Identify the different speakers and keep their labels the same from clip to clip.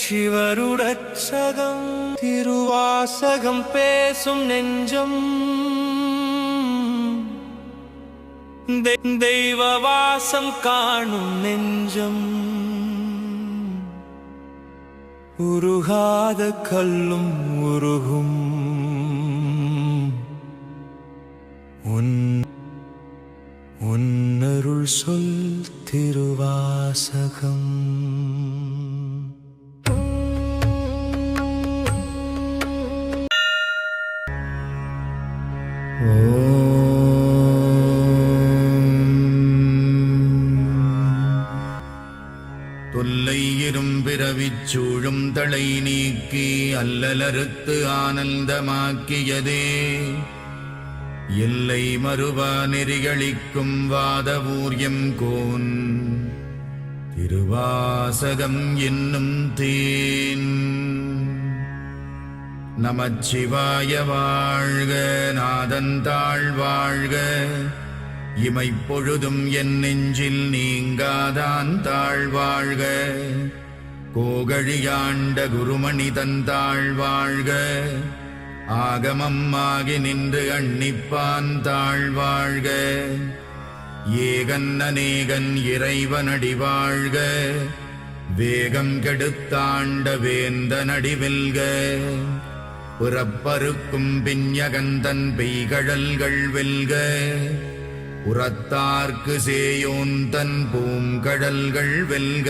Speaker 1: சிவருடச்சகம் திருவாசகம் பேசும் நெஞ்சம் தெய்வ வாசம் காணும் நெஞ்சம் உருகாத கல்லும் உருகும் உன்னருள் சொல் திருவாசகம்.
Speaker 2: தொல்லை இரும்பிறவிச் சூழும் தலை நீக்கி அல்லலறுத்து ஆனந்தமாக்கியதே எல்லை மறுவா நெறிகளிக்கும் வாதவூர்யம் கோன் திருவாசகம் என்னும் தேன். நமச்சிவாய வாழ்க, நாதந்தாள் வாழ்க, இமைப்பொழுதும் என் நெஞ்சில் நீங்காதான் தாழ்வாழ்க. கோகழியாண்ட குருமணி தந்தாள் வாழ்க, ஆகமம் ஆகி நின்று அன்னிப்பான் தாழ்வாழ்க. ஏகன் அநேகன் இறைவனடி வாழ்க, வேகம் கெடுத்தாண்ட வேந்தனடி வெல்க. புறப்பருக்கும் பிஞகந்தன் பெய்கழல்கள் வெல்க, புறத்தார்க்கு சேயோன் தன் பூங்கடல்கள் வெல்க.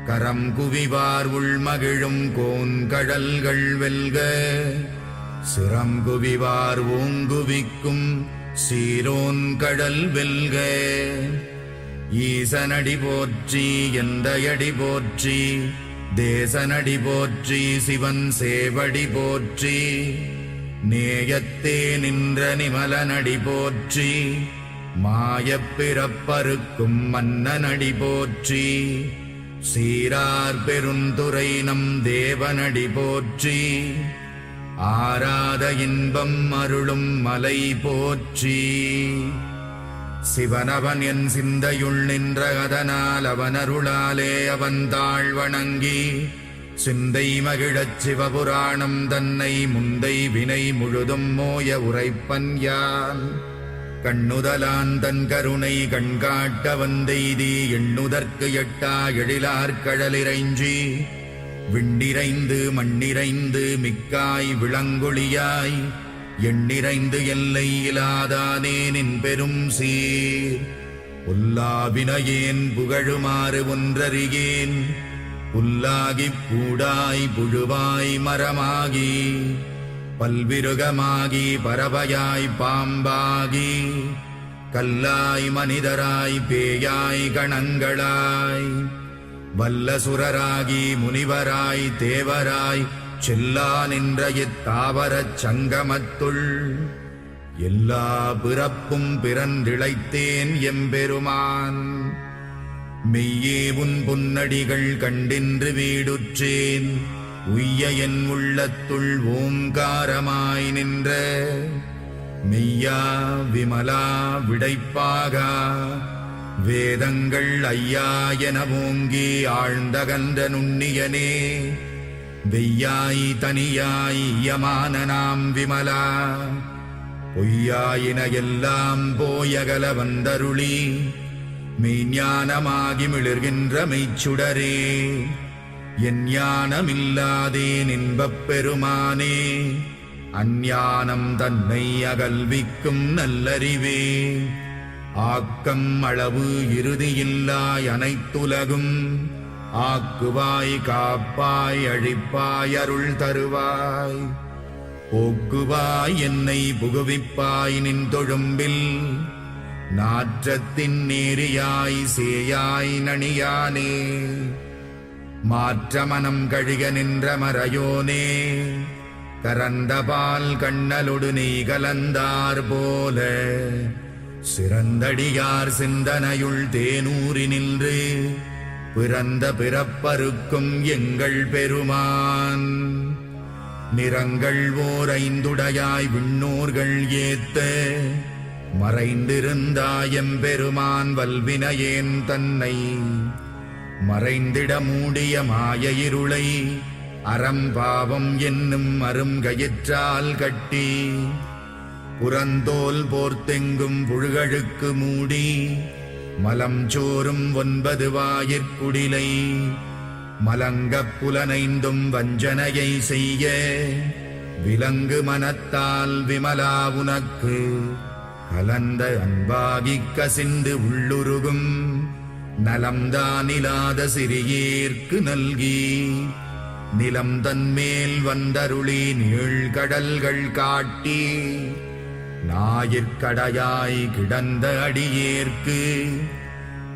Speaker 2: கரம் குவிவார் உள்மகிழும் கோன்கடல்கள் வெல்க, சிரம் குவிவார் ஓங்குவிக்கும் சீரோன் கடல் வெல்க. ஈசனடி போற்றி எந்தையடி போற்றி, தேசனடி போற்றி சிவன் சேவடி போற்றி. நேயத்தே நின்ற நிமலனடி போற்றி, மாயப் பிறப்பருக்கும் மன்னனடி போற்றி. சீரார் பெருந்துரை நம் தேவனடி போற்றி, ஆராத இன்பம் அருளும் மலை போற்றி. சிவனவன் என் சிந்தையுள் நின்ற அதனால் அவனருளாலே அவன் தாழ் வணங்கி, சிந்தை மகிழச் சிவபுராணம் தன்னை முந்தை வினை முழுதும் மோய உரைப்பன் யான். கண்ணுதலான் தன் கருணை கண்காட்ட வந்தெய்தி, எண்ணுதற்கு எட்டா எழிலார்கடலிறைஞ்சி. விண்டிரைந்து மண்ணிறைந்து மிக்காய் விளங்கொழியாய், எண்ணிறைந்து எல்லை இலாதானே நின் பெரும் சீர். புல்லாவினையேன் புகழுமாறு ஒன்றறியேன், புல்லாகிப் பூடாய் புழுவாய் மரமாகி, பல்விருகமாகி பறவையாய் பாம்பாகி, கல்லாய் மனிதராய் பேயாய் கணங்களாய், வல்லசுரராகி முனிவராய் தேவராய் செல்லா நின்ற இத்தாவரச் சங்கமத்துள். எல்லா பிறப்பும் பிறந்திழைத்தேன் எம்பெருமான், மெய்யே உன் பொன்னடிகள் கண்டின்று வீடுற்றேன். உய்ய என் உள்ளத்துள் ஓங்காரமாய் நின்ற, மெய்யா விமலா விடைப்பாகா வேதங்கள் ஐயா என ஓங்கி ஆழ்ந்தகன்ற நுண்ணியனே. வெய்யாய் தனியாய் யமான நாம் விமலா, பொய்யாயின எல்லாம் போயகல வந்தருளி. மெய்ஞானமாகி மிளிர்கின்ற மெய்ச்சுடரே, என் ஞானமில்லாதேன் இன்பப் பெருமானே. அஞ்ஞானம் தன்னை அகல்விக்கும் நல்லறிவே, ஆக்கம் அளவு இறுதியில்லாய் அனைத்துலகும். ஆக்குவாய் காப்பாய் அழிப்பாய் அருள் தருவாய், போக்குவாய் என்னை புகுவிப்பாய் நின் தொழும்பில். நாற்றத்தின் நேரியாய் சேயாய் நணியானே, மாற்றமனம் கழிக நின்ற மறையோனே. கரந்தபால் கண்ணலொடு நீ கலந்தார் போல, சிறந்தடியார் சிந்தனையுள் தேனூறி நின்று. பிறந்த பிறப்பருக்கும் எங்கள் பெருமான், நிறங்கள் ஓர் ஐந்துடையாய் விண்ணோர்கள் ஏத்த. மறைந்திருந்தாயம் பெருமான் வல்வினையேன் தன்னை, மறைந்திட மூடிய மாய இருளை அறம்பாவம் என்னும் அருங்கயிற்றால் கட்டி புறந்தோல் போர்த்தெங்கும் புழுகழுக்கு மூடி மலம் சோறும் 9 வாயிற்குடிலை மலங்கப் புலனைந்தும் வஞ்சனையை செய்ய விலங்கு மனத்தால் விமலா உனக்கு கலந்த அன்பாகிக் கசிந்து உள்ளுருகும் நலம்தானிலாத சிறியேற்கு நல்கி நிலம் தன்மேல் வந்தருளி நீழ்கடல்கள் காட்டி ஞாயிற்கடையாய் கிடந்த அடியேற்கு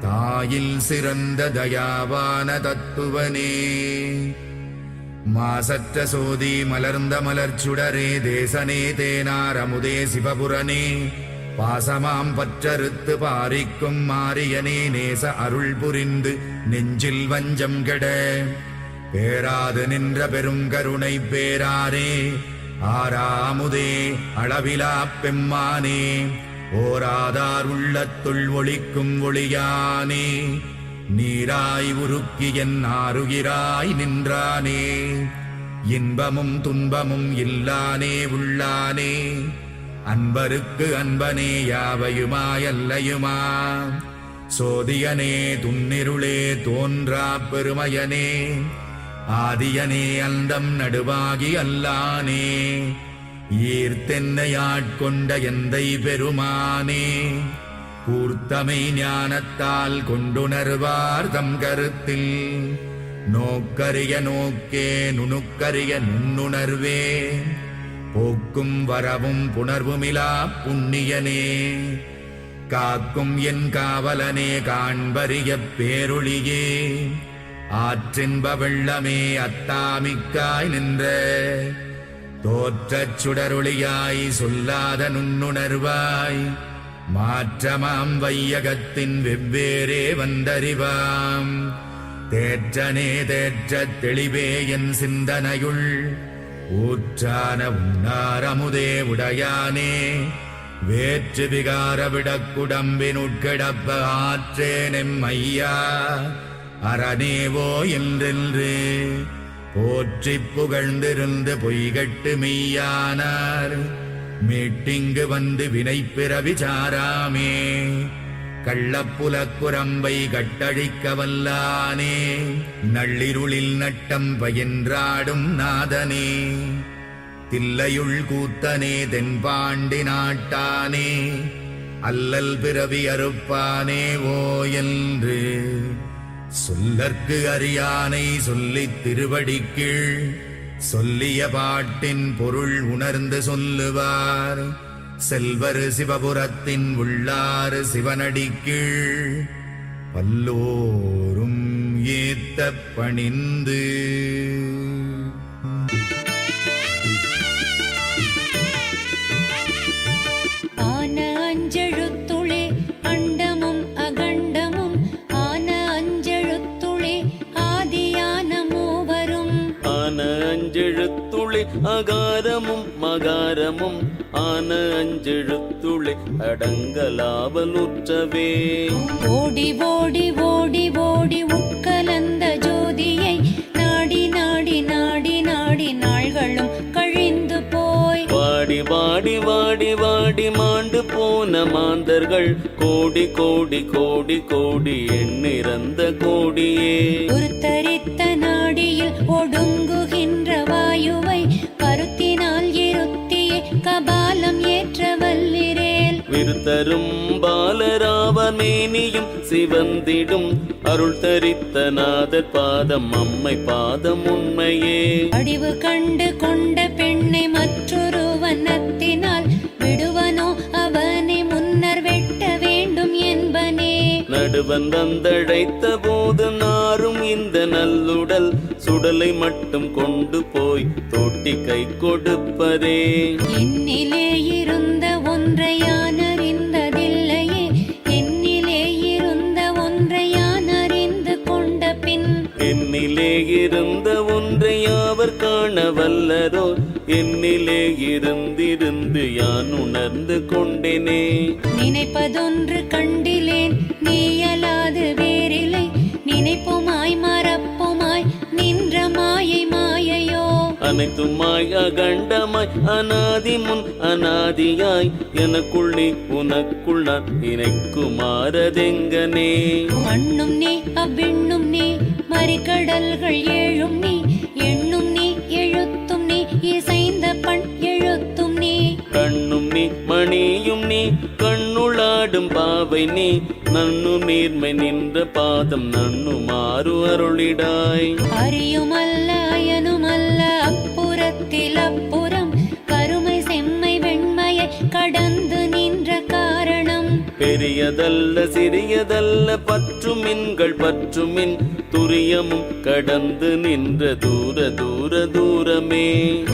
Speaker 2: தாயில் சிறந்த தயாவான தத்துவனே மாசற்ற சோதி மலர்ந்த மலர்ச்சுடரே தேசனே தேனார் அமுதே சிவபுரனே பாசமாம் பற்றறுத்து பாரிக்கும் மாரியனே நேச அருள் புரிந்து நெஞ்சில் வஞ்சம் கெட பேராது நின்ற பெருங்கருணை பேராரே ஆராமுதே அளவிலா பெம்மானே ஓராதார் உள்ளத்துள் ஒளிக்கும் ஒளியானே நீராய் உருக்கி என் ஆருயிராய் நின்றானே இன்பமும் துன்பமும் இல்லானே உள்ளானே அன்பருக்கு அன்பனே யாவையுமாயல்லையுமா சோதியனே துன்னிருளே தோன்றா பெருமையனே ஆதியனே அந்தம் நடுவாகி அல்லானே ஈர்த்தென்னையாட்கொண்ட எந்தை பெருமானே கூர்த்தமை ஞானத்தால் கொண்டுணர்வார் தம் கருத்தில் நோக்கரிய நோக்கே நுணுக்கரிய நுண்ணுணர்வே போக்கும் வரவும் புணர்வுமிலா புண்ணியனே காக்கும் என் காவலனே காண்பரிய பேரொளியே ஆற்றின்ப வெள்ளமே அத்தாமிக்காய் நின்ற தோற்றச் சுடரொளியாய் சொல்லாத நுண்ணுணர்வாய் மாற்றமாம் வையகத்தின் வெவ்வேறே வந்தறிவாம் தேற்றனே தேற்றத் தெளிவே என் சிந்தனையுள் ஊற்றான உன்னாரமுதே உடையானே வேற்று விகார விடக்குடம்பினுட்கிடப்ப ஆற்றேனெம் ஐயா அரணேவோ என்றென்று போற்றிப் புகழ்ந்திருந்து பொய்கட்டு மெய்யானார் மீட்டிங்கு வந்து வினைப்பிறவி சாராமே கள்ளப்புலக்குரம்பை கட்டழிக்க வல்லானே நள்ளிருளில் நட்டம் பயின்றாடும் நாதனே தில்லையுள் கூத்தனே தென்பாண்டி நாட்டானே அல்லல் பிறவி அறுப்பானே ஓ என்று சொல்லற்கு அறியானை சொல்லித் திருவடிக்கீழ் சொல்லிய பாட்டின் பொருள் உணர்ந்து சொல்லுவார் செல்வர் சிவபுரத்தின் உள்ளாறு சிவனடிக்கீழ் பல்லோரும் ஏத்த பணிந்து
Speaker 3: ஆன அஞ்செழுத்துளே அண்டமும் அகண்டமும் ஆன அஞ்செழுத்துளே ஆதியான மூவரும்
Speaker 4: ஆன அஞ்செழுத்துளே அகாரமும் மகாரமும் ஆன அஞ்செழுத்துளே அடங்கலாவலுற்றவே
Speaker 3: ஓடி ஓடி ஓடி ஓடி உட்கலந்த ஜோதியை நாடி நாடி நாடி நாடி நாள்களும் கழிந்து போய்
Speaker 4: வாடி வாடி வாடி வாடி மாண்டு போன மாந்தர்கள் கோடி கோடி கோடி கோடி எண்ணிறந்த கோடியே
Speaker 3: உருத்தரித்த நாடியில் ஒடுங்குகின்ற வாயுவை கருத்தினால் இருத்தியே கபாலம் ஏற்ற வல்லிரேல்
Speaker 4: விருத்தரும் பாலராவமேனியும் சிவந்திடும் அருள் தரித்த நாதர் பாதம் அம்மை பாதம் உண்மையே
Speaker 3: அடிவு கண்டு கொண்ட பெண்ணை மற்றொரு வனத்தினால் விடுவனோ அவனை முன்னர் வெட்ட வேண்டும் என்பனே
Speaker 4: நடுவன் வந்தழைத்த போது நாரும் இந்த நல்லுடல் சுடலை மட்டும் கொண்டு போய் தொட்டி கை கொடுப்பதே
Speaker 3: என்னிலே இருந்த ஒன்றை யான் அறிந்ததில்லையே என்னிலே இருந்த ஒன்றை யான் அறிந்து கொண்ட பின்
Speaker 4: என்னிலே இருந்த ஒன்றை யாவர் காண வல்லரோ என்னிலே இருந்திருந்து யான் உணர்ந்து கொண்டேனே
Speaker 3: நினைப்பதொன்று கண்டிலேன் நீயலாது வேறில்லை நினைப்புமாய் மறப்புமாய் நின்ற மாயை மாயையோ
Speaker 4: அனைத்துமாய் அகண்டமாய் அநாதி முன் அநாதியாய் எனக்குள் நீ உனக்குள் நான் இணைக்குமாறதெங்கனே
Speaker 3: மண்ணும் நீ அவ்விண்ணும் நீ மறிகடல்கள் ஏழும் நீ எண்ணும் நீ எழுத்தும் நீ இசைந்த பண் எழுத்தும் நீ
Speaker 4: கண்ணும் நீ மணியும் நீ கண்ணுளாடும் பாவை நீ நன்னு நீர்மை நின்ற பாதம் நன்னு மாறு அருளிடாய்
Speaker 3: அறியுமல்ல அயனுமல்ல அப்புறத்தில் அப்புறம் கருமை செம்மை வெண்மையை கடந்து நின்ற காரணம்
Speaker 4: பெரியதல்ல சிறியதல்ல பற்றுமின்கள் பற்றுமின் துரியமும் கடந்து நின்ற தூர தூர தூரமே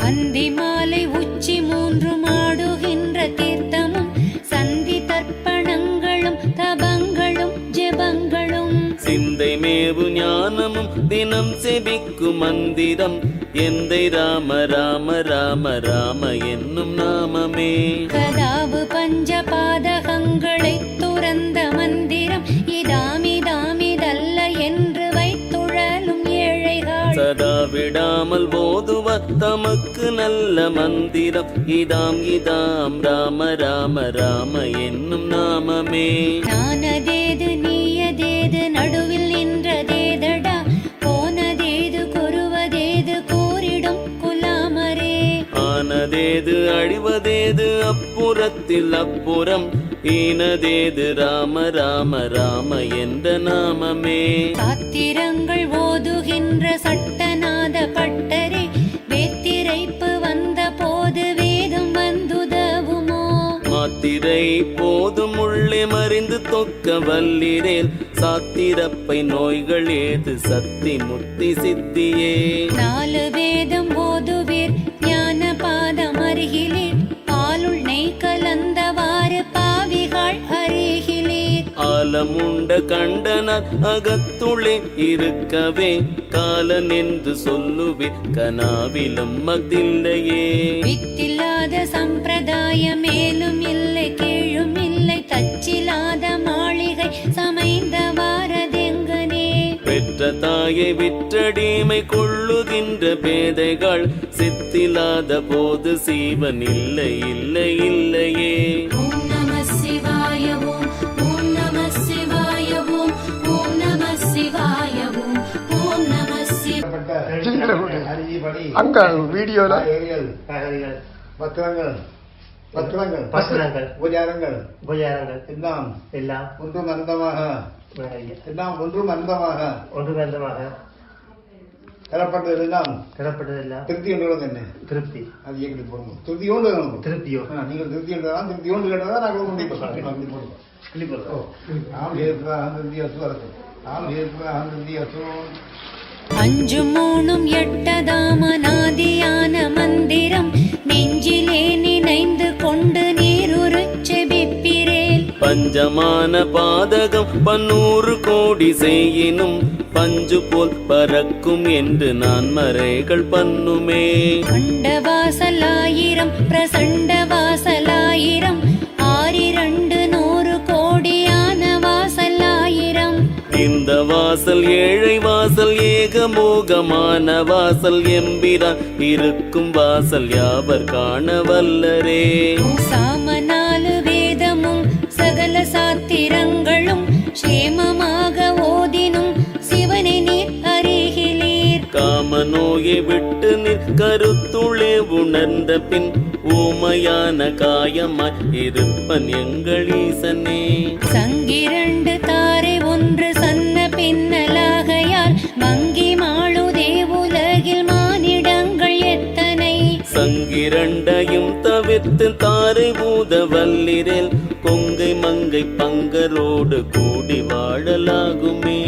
Speaker 3: அந்தி மாலை உச்சி மூன்று மாடுகின்ற தீர்த்தமும் சந்தி தர்ப்பணங்களும் தபங்களும் ஜெபங்களும்
Speaker 4: சிந்தை மேவு ஞானமும் தினம் செபிக்கும் மந்திரம் எந்தை ராம ராம ராம ராம என்னும் நாமமே
Speaker 3: கதாவு பஞ்ச பாதகங்களை துறந்த மந்திரம் இதாமிதாமிதல்ல என்று வைத்துழலும் ஏழைகள்
Speaker 4: சதா விடாமல் போதுவர் தமக்கு நல்ல மந்திரம் இதாம் இதாம் ராம ராம ராம என்னும் நாமமே
Speaker 3: நானதேது நீயதேது நடுவில் நின்றதேதடா போனதேது கொருவதேது கூறிடும் குலாமரே
Speaker 4: ஆனதேது அழிவதேது அப்புறத்தில் அப்புறம் ஈனதேது ராம ராம ராம என்ற நாமமே
Speaker 3: சாத்திரங்கள் ஓதுகின்ற சட்டநாத பட்டரே வேத்திரைப்பு வந்த போது வேதம் வந்துதவுமோ
Speaker 4: மாத்திரை போதும் உள்ளே மறிந்து தொக்க வல்லிரேல் சாத்திரப்பை நோய்கள் ஏது சத்தி முத்தி சித்தியே
Speaker 3: நாலு வேதம் ஓதுவீர் ஞான பாதம் அருகிலீர் பாலுள் நெய் கலந்தவாறு பாவிகள் அருகிலீர்
Speaker 4: ஆலமுண்ட கண்டனர் அகத்துளே இருக்கவே காலன் என்று சொல்லுவே கனாவிலும் மதில்லையே
Speaker 3: வித்தில்லாத சம்பிரதாயம் மேலும் இல்லை கீழும் இல்லை தச்சில்லாத மாளிகை சமைந்த வாரதெங்கனே
Speaker 4: பெற்ற தாயை விற்றடிமை கொள்ளுகின்ற பேதைகள் சித்தில்லாத போது சீவன் இல்லை இல்லை இல்லையே
Speaker 3: ஓம் நம சிவாய ஓம் ஓம் நம சிவாய ஓம் ஓம் நம சிவாய ஓம் ஓம் நம
Speaker 5: அங்க வீடியோல
Speaker 6: பத்திரங்கள் உபச்சாரங்கள் எல்லாம் ஒன்றும் அந்தமாக தரப்பட்டதெல்லாம் திருப்தியோடு തന്നെ திருப்தி அது எப்படி போடணும் திருப்தியோடு நீங்கள் திருப்தியோடு கேட்டதா நாங்கள் கண்டிப்பாக
Speaker 3: அஞ்சும் மூணும் எட்டதாமநாதியான மந்திரம் நெஞ்சிலே நினைந்து கொண்டு நீருரு செபிப்பிரேல்
Speaker 4: பஞ்சமான பாதகம் 100 கோடி செய்யினும் பஞ்சு போல் பறக்கும் என்று நான் மறைகள் பண்ணுமே
Speaker 3: அண்டவாசலாயிரம் பிரசண்ட வாசலாயிரம் 6,200 கோடியான வாசலாயிரம்
Speaker 4: இந்த வாசல் ஏழை வாசல் ஏகமோகமான வாசல் எம்பிரான் இருக்கும் வாசல் யாவர் காண வல்லரே
Speaker 3: சாமநாலு வேதமும் சகல சாத்திரங்களும் சேமமாக ஓதினும் சிவனை நீர் அருகிலீர்
Speaker 4: காமநோயை விட்டு நிற் கருத்துளே உணர்ந்த பின் ஊமையான காயமாய் இருப்பன் எங்கள் ஈசனே
Speaker 3: சங்கிரண்டு தாரை ஒன்று சன்ன பின்னலாகையால் மங்கி மாளுதே உலகில் மானிடங்கள் எத்தனை
Speaker 4: சங்கிரண்டையும் தவிர்த்து தாரை பூத வல்லிரேல் கொங்கை மங்கை பங்கரோடு கூடி வாழலாகுமே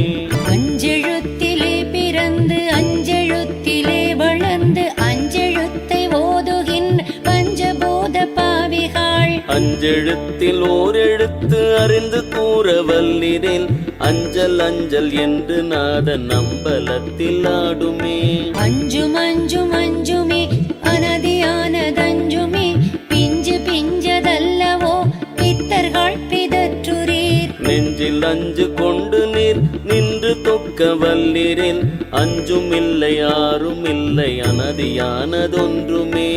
Speaker 3: அஞ்செழுத்திலே பிறந்து அஞ்செழுத்திலே வளர்ந்து அஞ்செழுத்தை ஓதுகின்ற பஞ்சபூத பாவிகள்
Speaker 4: அஞ்செழுத்தில் ஓர் எழுத்து அறிந்து கூற வல்லிரேல் அஞ்சல் அஞ்சல் என்று நாத நம்பலத்தில் ஆடுமே
Speaker 3: அஞ்சும் அஞ்சும் அஞ்சுமே அனதியானதஞ்சுமே பிஞ்சு பிஞ்சதல்லவோ பித்தர்கள் பிதற்றுரீர்
Speaker 4: நெஞ்சில் அஞ்சு கொண்டு நீர் நின்று தொக்க வல்லிரில் அஞ்சும் இல்லை யாரும் இல்லை அனதியானதொன்றுமே.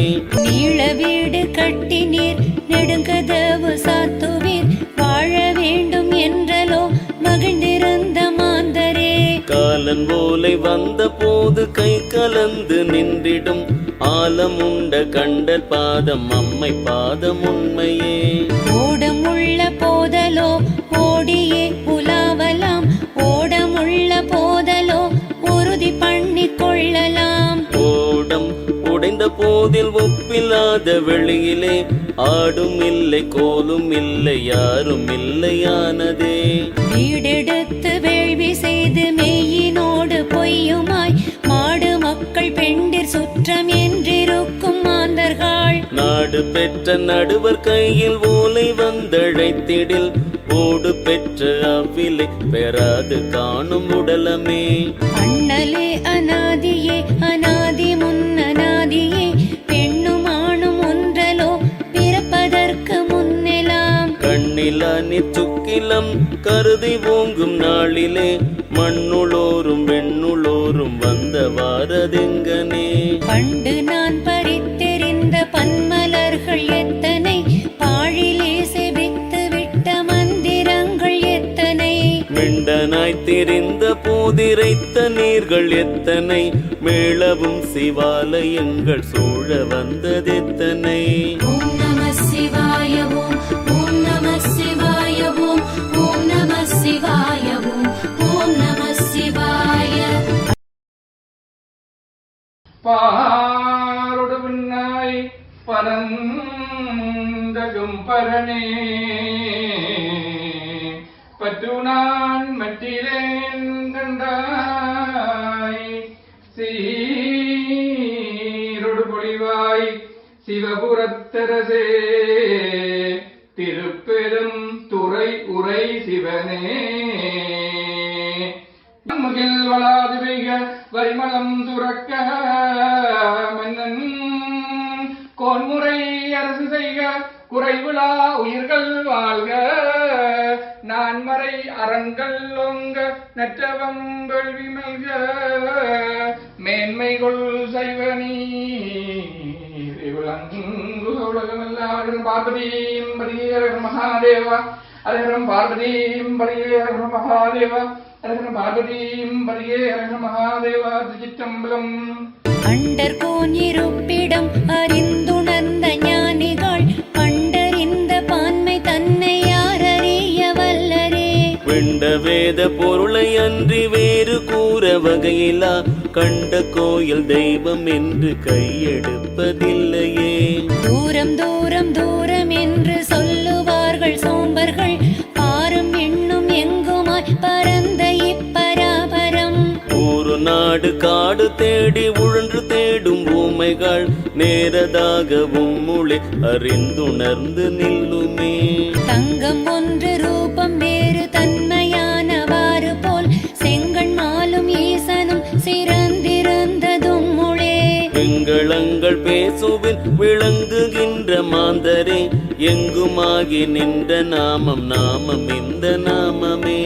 Speaker 3: நீள வீடு கட்டினீர் நெடுங்கதவு சாத்துவீர் வாழ வேண்டும் என்றலோ மகிழ்ந்திருந்த மாந்தரே.
Speaker 4: காலன் போலை வந்த போது கை கலந்து நின்றிடும் ஆலம் உண்ட கண்டற் பாதம் அம்மை பாதம் உண்மையே.
Speaker 3: ஓடமுள்ள போதலோ ஓடியே உலாவலாம் ஓடமுள்ள போதலோ உறுதி பண்ணி கொள்ளலாம்.
Speaker 4: ஓடம் உடைந்த போதில் ஒப்பில்லாத வெளியிலே ஆடும் இல்லை கோலும் இல்லை யாரும் இல்லையானதே.
Speaker 3: வீடெடுத்து வேள்வி செய்து மெய்யினோடு பொய்யுமாய் மாடு மக்கள் பெண்டிர் சுற்றம் என்றிருக்கும் மாந்தர்கள்.
Speaker 4: நாடு பெற்ற நடுவர் கையில் ஓலை வந்தழைத்திடில் ஓடு பெற்ற அவ்விலை பெறாது காணும் உடலமே.
Speaker 3: அண்ணலே அநாதியே அநாதி முன்னநாதியே பெண்ணும் ஆணும் ஒன்றலோ பிறப்பதற்கு முன்னெலாம்.
Speaker 4: கண்ணிலா நிச்சுக்கிலம் கருதி ஓங்கும் நாளிலே மண்ணுளோரும் வெண்ணுளோரும் வந்த வாரதெங்கனே.
Speaker 3: பண்டு நான் பறித்தெறிந்த பன்மலர்கள் எத்தனை பாழிலே செபித்து விட்ட மந்திரங்கள் எத்தனை.
Speaker 4: மிண்டனாய் திரிந்த போதிரைத்த நீர்கள் எத்தனை மேளவும் சிவாலயங்கள் சூழ வந்ததெத்தனை.
Speaker 3: ஓம் நம சிவாய ஓம் ஓம் நம சிவாய ஓம் ஓம் நம சிவாய ஓம் ஓம் நம சிவாய.
Speaker 7: பாரொடு விண்ணாய் பரந்தகும் பரணே பற்று நான் மற்றிலேன் கண்டாய் சீரொடு பொழிவாய் சிவபுரத்தரசே திருப்பெரும் துறை உரை சிவனே. மகிழ் வளாது பெய்க வரிமளம் துறக்க மன்னன் கோன்முறை அரசு செய்க குறைவிழா உயிர்கள் வாழ்க நான்மறை அறங்கள் ஒங்க நற்றவம் வேள்வி மல்க மேன்மைகள் செய்வனி உலகமெல்லாம் பார்வதியும் பரியேரகர் மகாதேவா அரகரம் பார்வதியும் பரியேரகர் மகாதேவா அரகரம் பார்வதியும் பரியேரகர் மகாதேவா திருச்சிற்றம்பலம்.
Speaker 3: அண்டர் கோன் இருப்பிடம் அறிந்துணர்ந்த ஞானிகள் பண்டறிந்த பான்மை தன்னை யாரறிய வல்லரே.
Speaker 4: விண்ட வேத பொருளை அன்றி வேறு கூற வகையிலா கண்ட கோயில் தெய்வம் என்று கையெடுப்பதில்லையே.
Speaker 3: தூரம் தூரம் தூரம் என்று சொல்லுவார்கள் சோம்பர்கள் பாரும் எண்ணும் எங்குமாய் பரந்த இப்பராபரம்.
Speaker 4: ஒரு நாடு காடு தேடி உழன்று தேடும் ஊமைகள் நேரதாகவும் முளை அறிந்துணர்ந்து நில்லுமே.
Speaker 3: தங்கம் ஒன்று ரூபம் வேறு தன்மையானவாறு போல் செங்கண் மாலும் ஈசனும் சிறந்திருந்ததும் முளே.
Speaker 4: எங்களங்கள் பேசுவில் விளங்குகின்ற மாந்தரே எங்குமாகி நின்ற நாமம் நாமம் இந்த நாமமே.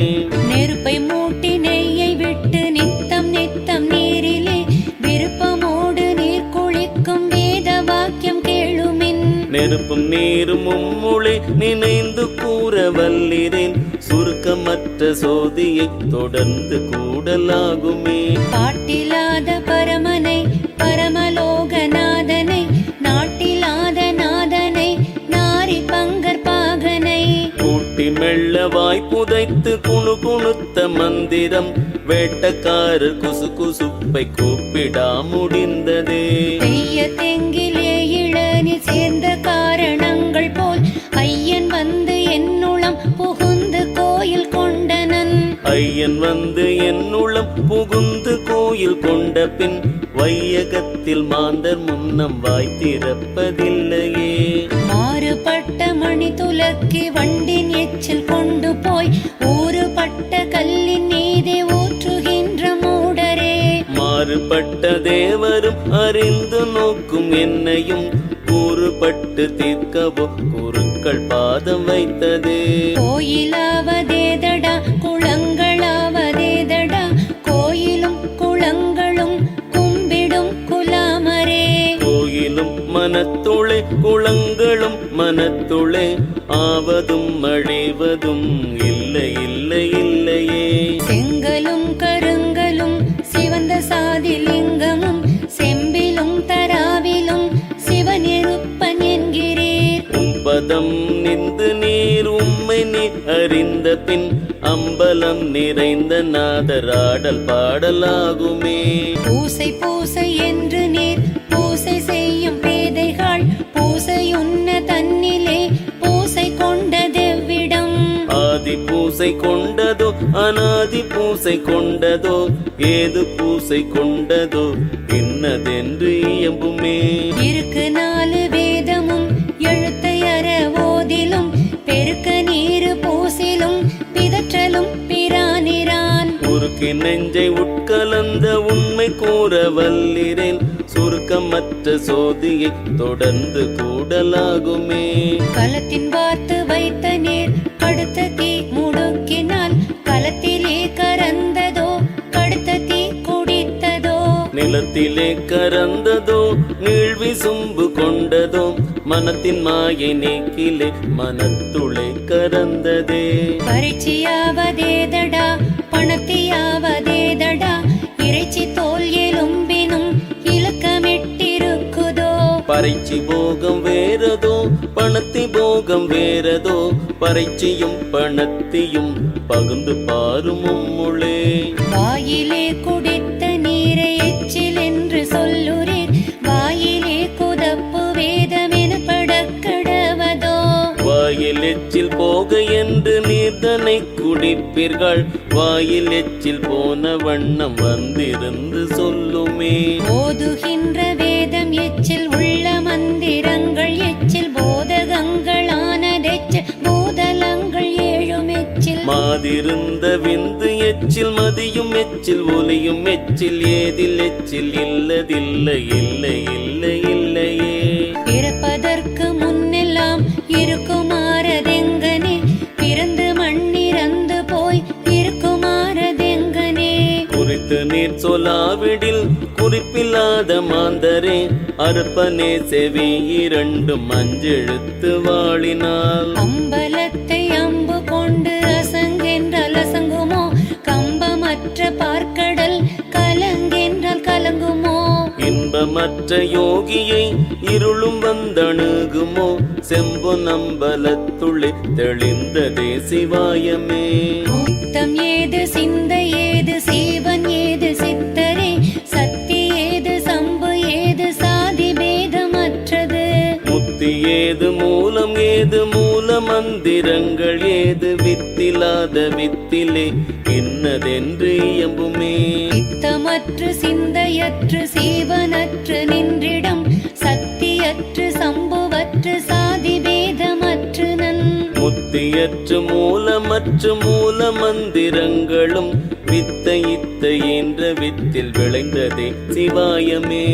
Speaker 3: நெருப்பை மூட்டி நெய்யை விட்டு நித்தம் நித்தம் நீரிலே விருப்பமோடு நீர் குளிக்கும் வேத வாக்கியம் கேளுமின்.
Speaker 4: நெருப்பும் நீரும் உம்முளை நினைந்து கூற வல்லிரேன் சுருக்கமற்ற சோதியை தொடர்ந்து கூடலாகுமே.
Speaker 3: பாட்டிலாத பரமனை பரமலோகநாதனை நாட்டிலாத நாதனை நாரி பங்கர் பாகனை
Speaker 4: கூட்டி மெல்ல வாய் புதைத்து குணு குணுத்த மந்திரம் வேட்டக்காரர் குசு குசுப்பை கூப்பிடா முடிந்ததே.
Speaker 3: தெய்ய தெங்கிலே இளனில் சேர்ந்த காரணங்கள் போல் ஐயன் வந்து என்னுளம் புகுந்து கோயில் கொண்டனன்.
Speaker 4: ஐயன் வந்து என்னுளம் புகுந்து கோயில் கொண்ட பின் வையகத்தில் மாந்தர் முன்னம் வாய் திறப்பதில்லையே.
Speaker 3: மாறுபட்ட மணி துலக்கி வண்டின் எச்சில் கொண்டு போய் ஊறுபட்ட கல்லின் மீதே ஊற்றுகின்ற மூடரே.
Speaker 4: மாறுபட்ட தேவரும் அறிந்து நோக்கும் என்னையும் கூறுபட்டு தீர்க்கவோ குருக்கள் பாதம் வைத்ததே.
Speaker 3: கோயிலாவதேதடா குளங்களாவதேதடா கோயில்
Speaker 4: மனத்துளே குளங்களும் மனத்துளே ஆவதும் அழிவதும் இல்லை இல்லை இல்லையே.
Speaker 3: செங்கலும் கருங்கலும் சிவந்த சாதி லிங்கமும் செம்பிலும் தராவிலும் சிவன் இருப்பன் என்கிறீர்.
Speaker 4: பதம் நின்று நீர் உம்மை நீ அறிந்த பின் அம்பலம் நிறைந்த நாதராடல் பாடலாகுமே.
Speaker 3: பூசை பூசை என்று நீர் பூசை செய்யும் பேதைகள் பூசையுண்ண தன்னிலே பூசை கொண்டதெவ்விடம்.
Speaker 4: ஆதி பூசை கொண்டதோ அநாதி பூசை கொண்டதோ ஏது பூசை கொண்டதோ இன்னதென்று இயம்புமே.
Speaker 3: இருக்கு 4 வேதமும் எழுத்தை அற ஓதிலும் பெருக்க நீரு பூசிலும் பிதற்றலும் பிரானிரான்.
Speaker 4: உருக்கு நெஞ்சை உட்கலந்த உண்மை கூற வல்லிரேல் சுருக்கமற்ற சோதியை தொடர்ந்து கூடலாகுமே.
Speaker 3: களத்தின் வார்த்து வைத்த நீர் கடுத்த தீ முடுக்கினால் களத்திலே கரந்ததோ கடுத்த தீ குடித்ததோ.
Speaker 4: நிலத்திலே கரந்ததோ நீழ்வி சும்பு கொண்டதோ மனத்தின் மாயை நீக்கிலே மனத்துளே கரந்ததே.
Speaker 3: பரிச்சியாவதேதடா பணத்தியாவதேதடா இறைச்சி தோல் எலும்பினும் இலக்கமிட்டிருக்குதோ.
Speaker 4: பறைச்சி போகம் வேறதோ பணத்தி போகம் வேறதோ பறைச்சியும் பணத்தியும் பகுந்து பாரும் உம்முளே.
Speaker 3: வாயிலே குடித்த நீரை எச்சில் என்று சொல்லுரீர் வாயிலே குதப்பு வேதமெனப்பட கடவதோ.
Speaker 4: வாயில் எச்சில் போக என்று நீர்தனை குடிப்பீர்கள் வாயில் எச்சில் போன வண்ணம் வந்திருந்து சொல்லுமே.
Speaker 3: ஓதுகின்ற வேதம் எச்சில் உள்ள மந்திரங்கள் எச்சில் போதகங்களானதெச்சில் போதலங்கள் 7 எச்சில்.
Speaker 4: மாதிருந்த விந்து எச்சில் மதியும் எச்சில் ஒலியும் எச்சில் ஏதில் எச்சில் இல்லதில்லை இல்லை இல்லை இல்லையே.
Speaker 3: பிறப்பதற்கு முன்னெல்லாம் இருக்குமாறதெங்கனே பிறந்து மண்ணிறந்து போய் இருக்குமாறதெங்கனே.
Speaker 4: குறித்து நீர் சொல்லாவிடில் குறிப்பில்லாத மாந்தரே அற்பனே செவி 2 மஞ்செழுத்து வாழினால்.
Speaker 3: அம்பலத்தை அம்பு கொண்டு அசங்கென்றால் அசங்குமோ கம்பமற்ற பார்க்கடல் கலங்கென்றால் கலங்குமோ.
Speaker 4: இன்பமற்ற யோகியை இருளும் வந்தணுகுமோ செம்பு நம்பலத்துள்ளே தெளிந்ததே சிவாயமே.
Speaker 3: முத்தம் ஏது சிந்தை ஏது சீவன் ஏது சித்தரே சக்தி ஏது சம்பு ஏது சாதி பேதமற்றது.
Speaker 4: முத்தி ஏது மூலம் ஏது மூல மந்திரங்கள் ஏது வித்திலாத வித்திலே இன்னதென்று இயம்புமே.
Speaker 3: சித்தமற்று சிந்தையற்று சீவனற்று நின்றிடம் சக்தியற்று சம்புவற்று சாதி பேதமற்று நன்.
Speaker 4: முத்தியற்று மூலமற்று மூல மந்திரங்களும் வித்தை இத்தை என்ற வித்தில் விளைந்ததே சிவாயமே.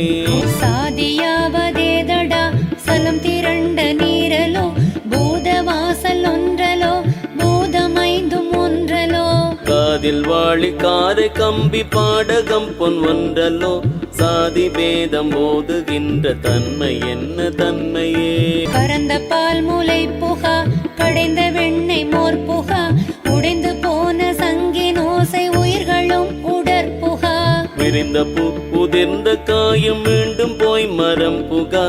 Speaker 3: சாதியாவதேதடா சலம் திரண்ட நீரலோ பூதவாசல் ஒன்றலோ பூதமைந்தும் ஒன்றலோ.
Speaker 4: காதில் வாழி காரை கம்பி பாடகம் பொன் ஒன்றலோ சாதி வேதம் ஓதுகின்ற தன்மை என்ன தன்மையே.
Speaker 3: கறந்த பால் முலை புகா கடைந்த வெண்ணெய் மோர் புகா உடைந்து போன சங்கின் ஓசை உயிர்களும் உடற்புகா.
Speaker 4: விரிந்த பூ உதிர்ந்த காயும் மீண்டும் போய் மரம் புகா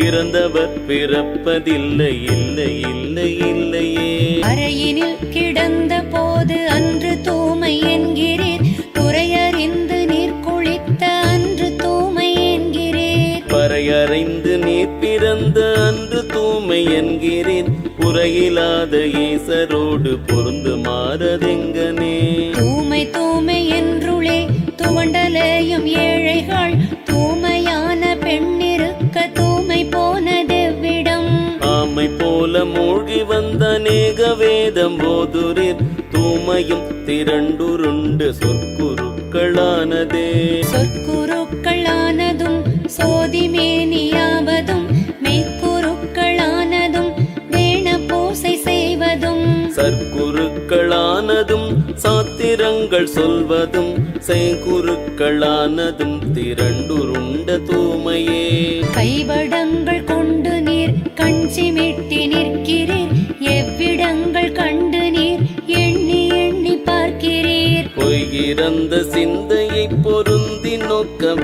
Speaker 4: இறந்தவர் பிறப்பதில்லை இல்லை இல்லை இல்லையே.
Speaker 3: அறையினில் கிடந்த போது அன்று தூமை என்கிறீர் துறையறிந்து நீர் குளித்த அன்று தூமை என்கிறீர்.
Speaker 4: பறையறைந்து நீர் பிறந்த அன்று தூமை என்கிறேன் புறையிலாத ஈசரோடு பொருந்து மாறதெங்கனே.
Speaker 3: தூமை தூமை என்றுளே துவண்டலையும் ஏழைகள் தூமையான பெண்ணிருக்க தூமை போனதெவ்விடம்.
Speaker 4: ஆமை போல மூழ்கி வந்த அநேக வேதம் போதுரீர் தூமையும் திரண்டுருண்டு சொற்குருக்களானதே.
Speaker 3: சொற்குருக்களானதும் சோதிமேனியாவதும் மெய்க்குருக்களானதும் வேண பூசை செய்வதும்.
Speaker 4: சற்குருக்களானதும் சாத்திரங்கள் சொல்வதும் செய்குருக்களானதும் திரண்டுருண்ட தூமையே.
Speaker 3: கைவடங்கள்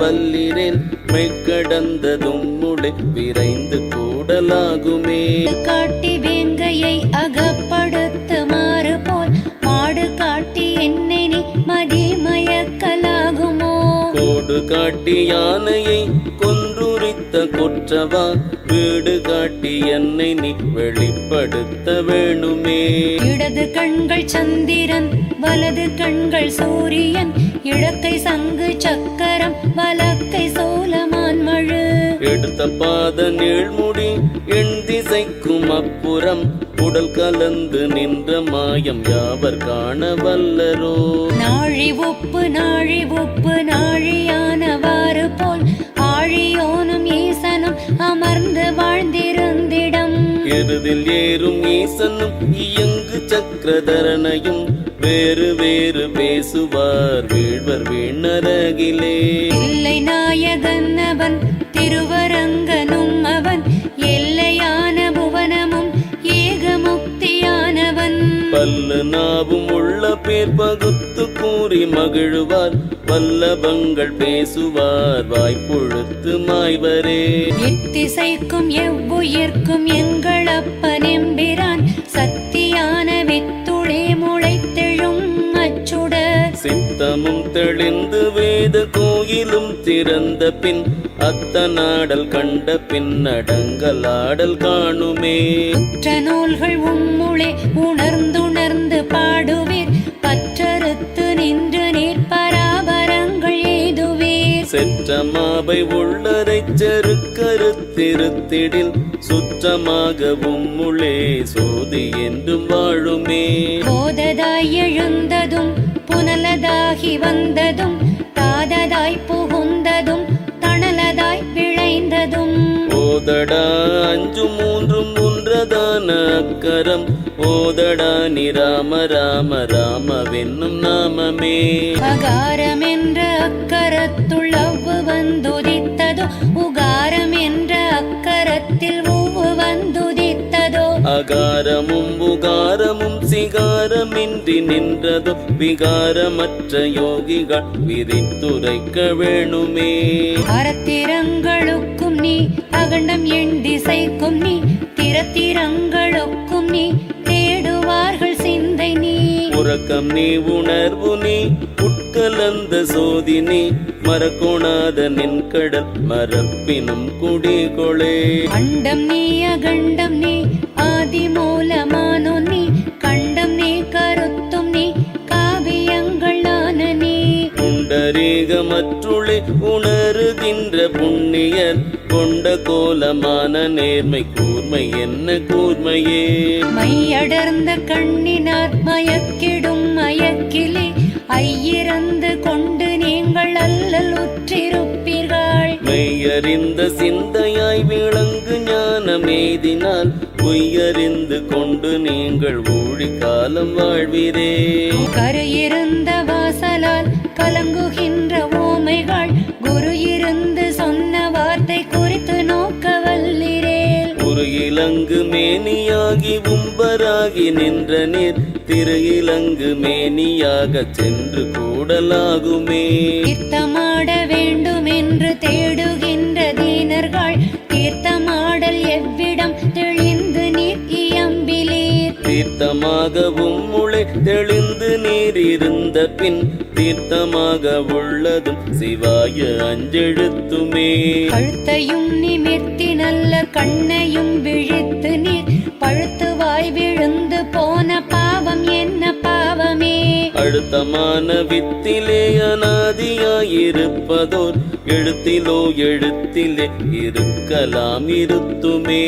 Speaker 4: வல்லிரேன் மெய்கடந்ததும் முளை விரைந்து கூடலாகுமே.
Speaker 3: காட்டி வேங்கையை அகப்படுத்துமாறு போல் மாடு காட்டி என்னை நீ மதிமயக்கலாகுமோ?
Speaker 4: கோடு காட்டி யானையை கொன்றுரித்த கொற்றவா வீடு காட்டி என்னை நீ வெளிப்படுத்த வேணுமே.
Speaker 3: இடது கண்கள் சந்திரன் வலது கண்கள் சூரியன் இடக்கை சங்கு சக்கரம் வலக்கை சோலமான் மழு
Speaker 4: எடுத்த பாத நீழ்முடி எண் திசைக்கும் அப்புறம் உடல் கலந்து நின்ற மாயம் யாவர் காண வல்லரோ?
Speaker 3: நாழி உப்பு நாழியானவாறு போல் ஆழியோனும் ஈசனும் அமர்ந்து வாழ்ந்திருந்திடம்
Speaker 4: எருதில் ஏறும் ஈசனும் இயங்கு சக்கரதரனையும் வேறு வேறு பேசுவார் வீழ்வர் வீணரகிலே.
Speaker 3: இல்லை நாயகன் அவன் திருவரங்கனும் அவன் எல்லையான புவனமும் ஏகமுக்தியானவன்.
Speaker 4: பல்லு நாவும் உள்ள பேர் பகுத்து கூறி மகிழ்வார் வல்லபங்கள் பேசுவார் வாய்ப்புழுத்து மாய்வரே.
Speaker 3: எத்திசைக்கும் எவ்வுயிர்க்கும் எங்கள் அப்பன் எம்பிரான் சக்தியான வித்துளே முளைத்தெழும் அச்சுடர்.
Speaker 4: சித்தமும் தெளிந்து வேத கோயிலும் திறந்த பின் அத்தநாடல் கண்ட பின் அடங்கலாடல் காணுமே.
Speaker 3: உற்ற நூல்கள் உம்முளே உணர்ந்துணர்ந்து பாடுவீர் பற்றறுத்து நின்று நீர் பராபரங்கள் எய்துவீர்.
Speaker 4: செற்றமாவை உள்ளரை செருக்கருத்திருத்திடில் சுற்றமாகவும் முளே சோதி என்றும் வாழுமே.
Speaker 3: போததாய் எழுந்ததும் புனலதாகி வந்ததும் தாததாய் புகுந்ததும் தணலதாய் விளைந்ததும்
Speaker 4: ஓதடா அஞ்சு மூன்றும் ஒன்றதான அக்கரம் ஓதடா நீ ராம ராம ராமவென்னும் நாமமே.
Speaker 3: அகாரம் என்ற அக்கரத்துள் அவ்வு வந்துதித்ததோ உகாரம் என்ற அக்கரத்தில் உவ்வு வந்துதித்ததோ
Speaker 4: அகாரமும் உகாரமும் சிகாரமின்றி நின்றதோ விகாரமற்ற யோகிகள் விரித்துரைக்க வேணுமே.
Speaker 3: அறத்திரங்களுக்கும் நீ அகண்டம் எண் திசைக்கும் நீ திறத்திரங்களுக்கும் நீ தேடுவார்கள் சிந்தை நீ.
Speaker 4: உறக்கம் நீ உணர்வு நீ உட்கலந்த சோதி நீ மறக்கொணாத நின் கடல் மரப்பினும் குடிகொளே.
Speaker 3: அண்டம் நீ அகண்டம் நீ ஆதி மூலமானோ நீ கண்டம் நீ கருத்தும் நீ காவியங்கள் ஆன நீ.
Speaker 4: புண்டரீகமற்றுளே உணருகின்ற புண்ணியர் கொண்ட கோலமான நேர்மை கூர்மை என்ன கூர்மையே.
Speaker 3: மையடர்ந்த கண்ணினார் மயக்கிடும் மயக்கிலே ஐயிறந்து கொண்டு நீங்கள் அல்லல் உற்றிருப்பீர்கள்.
Speaker 4: மெய்யறிந்த சிந்தையாய் விளங்கு ஞானமேதினால் பொய்யறிந்து கொண்டு நீங்கள் ஊழி காலம் வாழ்வீரே.
Speaker 3: கரையிருந்த வாசலால் கலங்குகின்ற ஓமைகள் குரு இருந்து சொன்ன வார்த்தை குறித்து நோக்க வல்லிரேல்.
Speaker 4: ஒரு இலங்கு மேனியாகி உம்பராகி நின்ற நீர் திரு இலங்கு மேனியாக சென்று கூடலாகுமே.
Speaker 3: தீர்த்தமாட வேண்டும் என்று தேடுகின்ற தீனர்கள் தீர்த்தமாடல் எவ்விடம் தெளிந்து நீர் இயம்பிலீர்.
Speaker 4: தீர்த்தமாகவும் முளை தெளிந்து நீர் இருந்த பின் தீர்த்தமாக உள்ளதும் சிவாய அஞ்செழுத்துமே.
Speaker 3: கழுத்தையும் நிமிர்த்தி நல்ல கண்ணையும் விழித்து நீர் பழுத்து வாய் விழுந்து போன பாவம் என்ன பாவமே.
Speaker 4: அழுத்தமான வித்திலே அநாதியாயிருப்பதோர் எழுத்திலோ எழுத்திலே இருக்கலாம் இருத்துமே.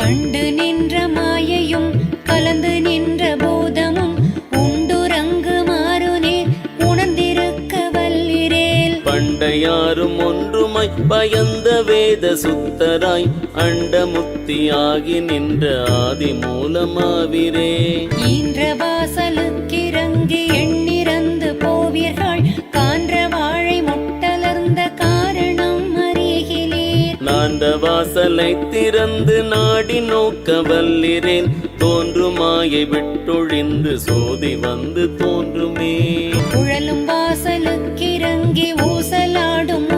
Speaker 3: கண்டு நின்ற மாயையும் கலந்து நின்ற பூதமும் உண்டுறங்கு மாறு நீர் உணர்ந்திருக்க வல்லிரேல்.
Speaker 4: பண்டையாரும் ஒன்றுமாய் பயந்த வேத சுத்தராய் அண்டமுக்தியாகி நின்ற ஆதி மூலமாவிரே.
Speaker 3: ஈன்ற வாசலுக்கிறங்கி எண்ணிறந்து போவீர்கள் கான்ற வாழை முட்டலர்ந்த காரணம் அறிகிலீர்.
Speaker 4: நாண்ட வாசலை திறந்து நாடி நோக்க வல்லிரேன் தோன்றுமாயை விட்டொழிந்து சோதி வந்து தோன்றுமே.
Speaker 3: குழலும் வாசலுக்கிறங்கி ஊசலாடும்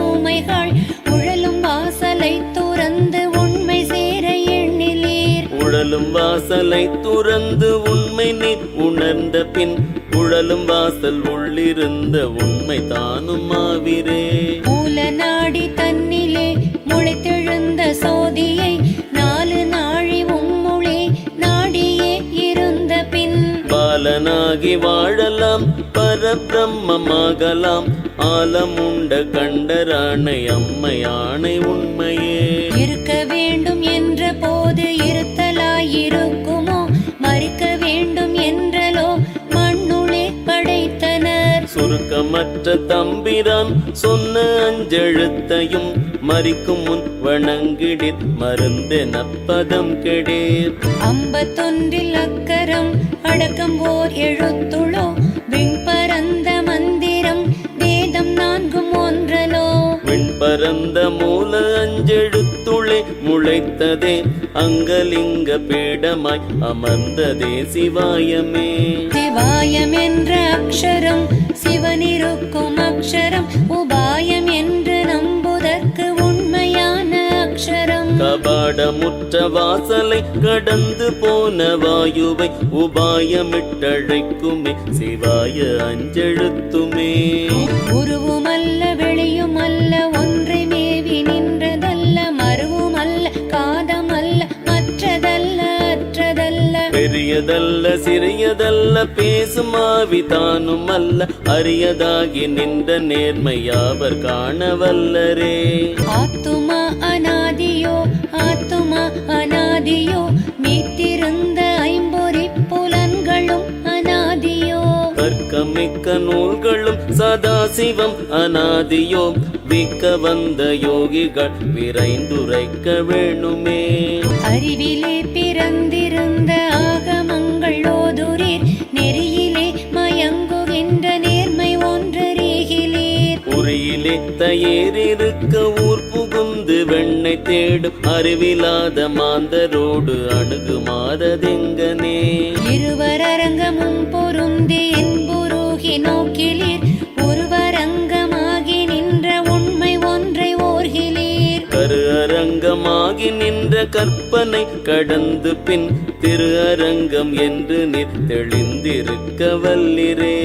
Speaker 4: வாசலை துறந்து உண்மை நீ உணர்ந்த பின் உழலும் வாசல் உள்ளிருந்த உண்மை தானும் மாவிரே.
Speaker 3: மூல நாடி தன்னிலே முளைத்தெழுந்த சோதியை 4 நாழி உம்முளே நாடியே இருந்த பின்
Speaker 4: பாலனாகி வாழலாம் பரபிரம்மமாகலாம் ஆலமுண்ட கண்டரானை அம்மை ஆணை உண்மையே.
Speaker 3: இருக்க வேண்டும் என்ற போது இருத்தலாயிருக்குமோ மறிக்க வேண்டும் என்றலோ மண்ணுளே படைத்தனர்.
Speaker 4: சுருக்கமற்ற தம்பிரான் சொன்ன அஞ்செழுத்தையும் மறிக்கும் முன் வணங்கிடிற் மருந்தெனப்பதம் கெடீர்.
Speaker 3: 51 அக்கரம் அடக்கம் ஓர் எழுத்துளோ விண்பரந்த மந்திரம் வேதம் 4 ஒன்றலோ.
Speaker 4: விண்பரந்த மூல அஞ்செழுத்துளே முளைத்ததே அங்கலிங்க பீடமாய் அமர்ந்ததே சிவாயமே.
Speaker 3: சிவாயம் என்ற அக்ஷரம் சிவனிருக்கும் அக்ஷரம் உபாயம் என்று நம்புதற்கு உண்மையான அக்ஷரம்.
Speaker 4: கபாடமுற்ற வாசலை கடந்து போன வாயுவை உபாயமிட்டழைக்குமே சிவாய அஞ்செழுத்துமே.
Speaker 3: உருவுமல்ல வெளியுமல்ல ஒன்றை மேவி நின்றதல்ல மருவுமல்ல காதமல்ல மற்றதல்ல அற்றதல்ல.
Speaker 4: பெரியதல்ல சிறியதல்ல பேசும் ஆவி தானும் அல்ல அரியதாகி நின்ற நேர்மையாவர் காணவல்லரே.
Speaker 3: ஆத்துமா அநாதியோ ஆத்துமா அநாதியோ மீத்திருந்த 50 புலன்களும் அநாதியோ.
Speaker 4: தர்க்கமிக்க நூல்களும் சதாசிவம் அநாதியோ விக்க வந்த யோகிகள் விரைந்துரைக்க வேணுமே.
Speaker 3: அறிவிலே பிறந்திருந்த ஆகமங்கள் ஓதுரீர் நெறியிலே மயங்குகின்ற நேர்மை ஒன்றறிகிலீர்.
Speaker 4: உரியிலே தயேறிருக்க ஊர் புகுந்து வெண்ணை தேடும் அறிவிலாத மாந்தரோடு அணுகுமாறதெங்கனே.
Speaker 3: இருவரங்கமும் பொருந்தி என்புருகி நோக்கிலீர் ஒருவரங்கமாகி நின்ற உண்மை ஒன்றை ஓர்கிலீர்.
Speaker 4: கரு அரங்கமாகி நின்ற கற்பனை கடந்து பின் திரு அரங்கம் என்று நீர் தெளிந்திருக்க வல்லிரே.